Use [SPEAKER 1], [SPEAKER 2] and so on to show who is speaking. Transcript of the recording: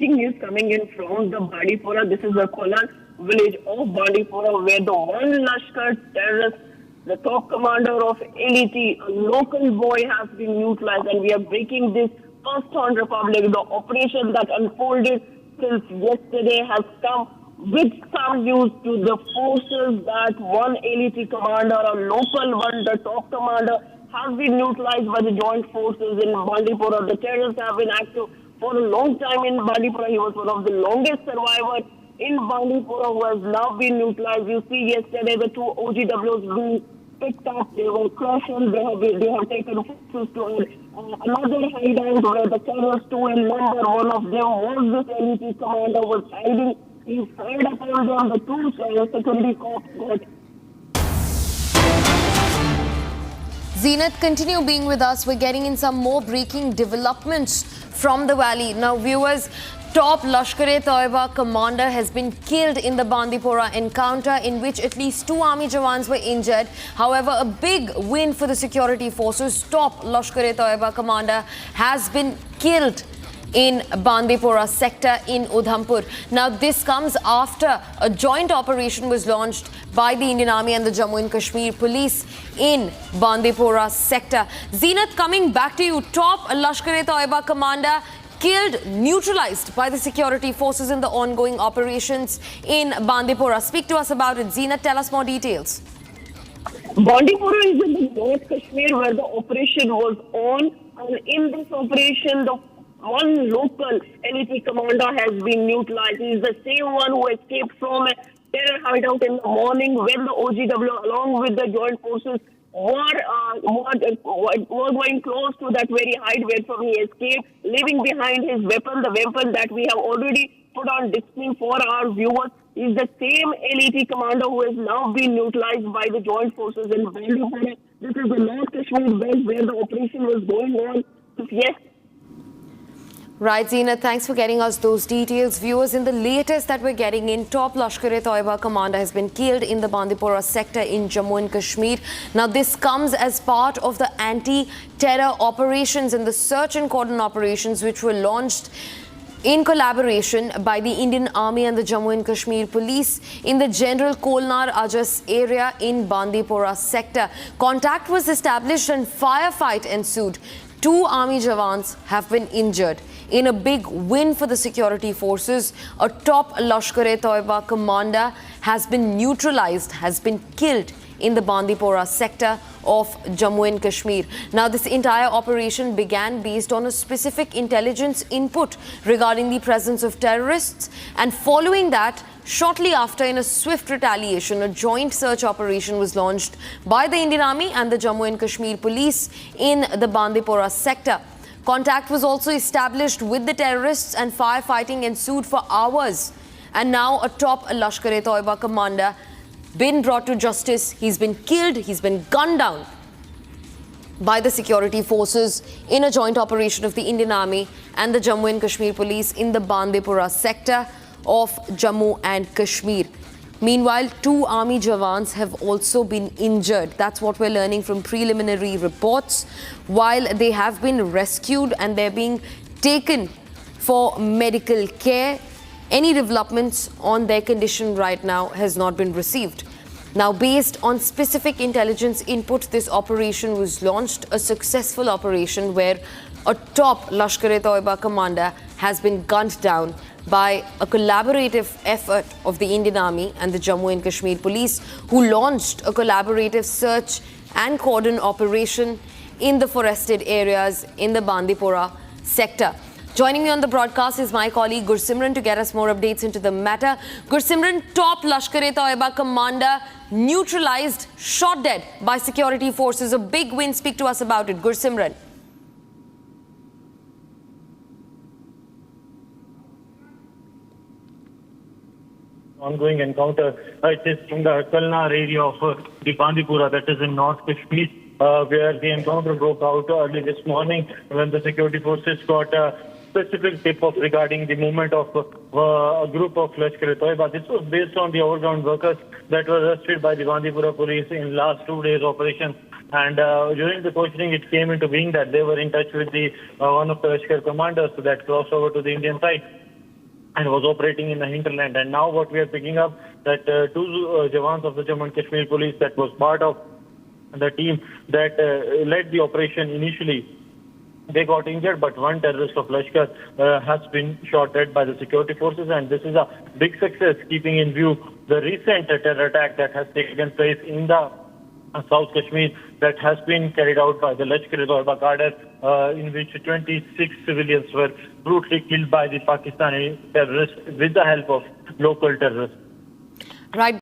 [SPEAKER 1] breaking news coming in from the Bandipora. This is the Kolan village of Bandipora, where the one Lashkar terrorist, the top commander of LET, a local boy, has been neutralized, and we are breaking this first on Republic. The operation that unfolded since yesterday has come with some news to the forces that one LET commander, a local one, the top commander, has been neutralized by the joint forces in Bandipora. The terrorists have been active for a long time in Bandipora. He was one of the longest survivors in Bandipora who has now been neutralized. You see yesterday the two OGWs being picked up. They were crushed. They have taken forces to another hideout where the terrorists, two in number, one of them was this LET commander, was hiding. He fired upon them. The two security cops got.
[SPEAKER 2] Zenith, continue being with us. We're getting in some more breaking developments from the valley. Now, viewers, top Lashkar-e-Toiba commander has been killed in the Bandipora encounter, in which at least 2 army jawans were injured. However, a big win for the security forces. Top Lashkar-e-Toiba commander has been killed in Bandipora sector in Udhampur. Now, this comes after a joint operation was launched by the Indian Army and the Jammu and Kashmir Police in Bandipora sector. Zenith, coming back to you, top Lashkar-e-Toiba commander killed, neutralized by the security forces in the ongoing operations in Bandipora. Speak to us about it. Zenith, tell us more details.
[SPEAKER 1] Bandipora is in the North Kashmir where the operation was on, and in this operation, the one local LET commander has been neutralized. He is the same one who escaped from a terror hideout in the morning when the OGW, along with the joint forces, were going close to that very hide where from he escaped, leaving behind his weapon, the weapon that we have already put on display for our viewers. Is the same LET commander who has now been neutralized by the joint forces in Bandipora. This is the North Kashmir belt where the operation was going on. Yes.
[SPEAKER 2] Right, Zenith, thanks for getting us those details. Viewers, in the latest that we're getting in, top Lashkar-e-Toiba commander has been killed in the Bandipora sector in Jammu and Kashmir. Now, this comes as part of the anti-terror operations and the search and cordon operations which were launched in collaboration by the Indian Army and the Jammu and Kashmir Police in the General Kolnar Ajas area in Bandipora sector. Contact was established and firefight ensued. 2 army jawans have been injured. In a big win for the security forces, a top Lashkar-e-Toiba commander has been neutralized, has been killed in the Bandipora sector of Jammu and Kashmir. Now, this entire operation began based on a specific intelligence input regarding the presence of terrorists, and following that, shortly after, in a swift retaliation, a joint search operation was launched by the Indian Army and the Jammu and Kashmir Police in the Bandipora sector. Contact was also established with the terrorists and firefighting ensued for hours. And now a top Lashkar-e-Toiba commander been brought to justice. He's been killed, he's been gunned down by the security forces in a joint operation of the Indian Army and the Jammu and Kashmir Police in the Bandipora sector of Jammu and Kashmir. Meanwhile, 2 army jawans have also been injured. That's what we're learning from preliminary reports. While they have been rescued and they're being taken for medical care, any developments on their condition right now has not been received. Now, based on specific intelligence input, this operation was launched, a successful operation where a top Lashkar-e-Toiba commander has been gunned down by a collaborative effort of the Indian Army and the Jammu and Kashmir Police, who launched a collaborative search and cordon operation in the forested areas in the Bandipora sector. Joining me on the broadcast is my colleague Gursimran to get us more updates into the matter. Gursimran, top Lashkar-e-Toiba commander neutralized, shot dead by security forces. A big win. Speak to us about it, Gursimran.
[SPEAKER 3] Ongoing encounter. It is in the Kalnar area of the Bandipora, that is in North Kashmir, where the encounter broke out early this morning when the security forces got a specific tip of regarding the movement of a group of Lashkar-e-Toiba. This was based on the overground workers that were arrested by the Bandipora police in last 2 days operation. And during the questioning, it came into being that they were in touch with the one of the Lashkar commanders that crossed over to the Indian side. and was operating in the hinterland. And now what we are picking up that two Jawans of the Jammu and Kashmir police that was part of the team that led the operation initially, they got injured, but one terrorist of Lashkar has been shot dead by the security forces, and this is a big success, keeping in view the recent terror attack that has taken place in the South Kashmir that has been carried out by the Lashkar cadre, in which 26 civilians were brutally killed by the Pakistani terrorists with the help of local terrorists.
[SPEAKER 2] Right.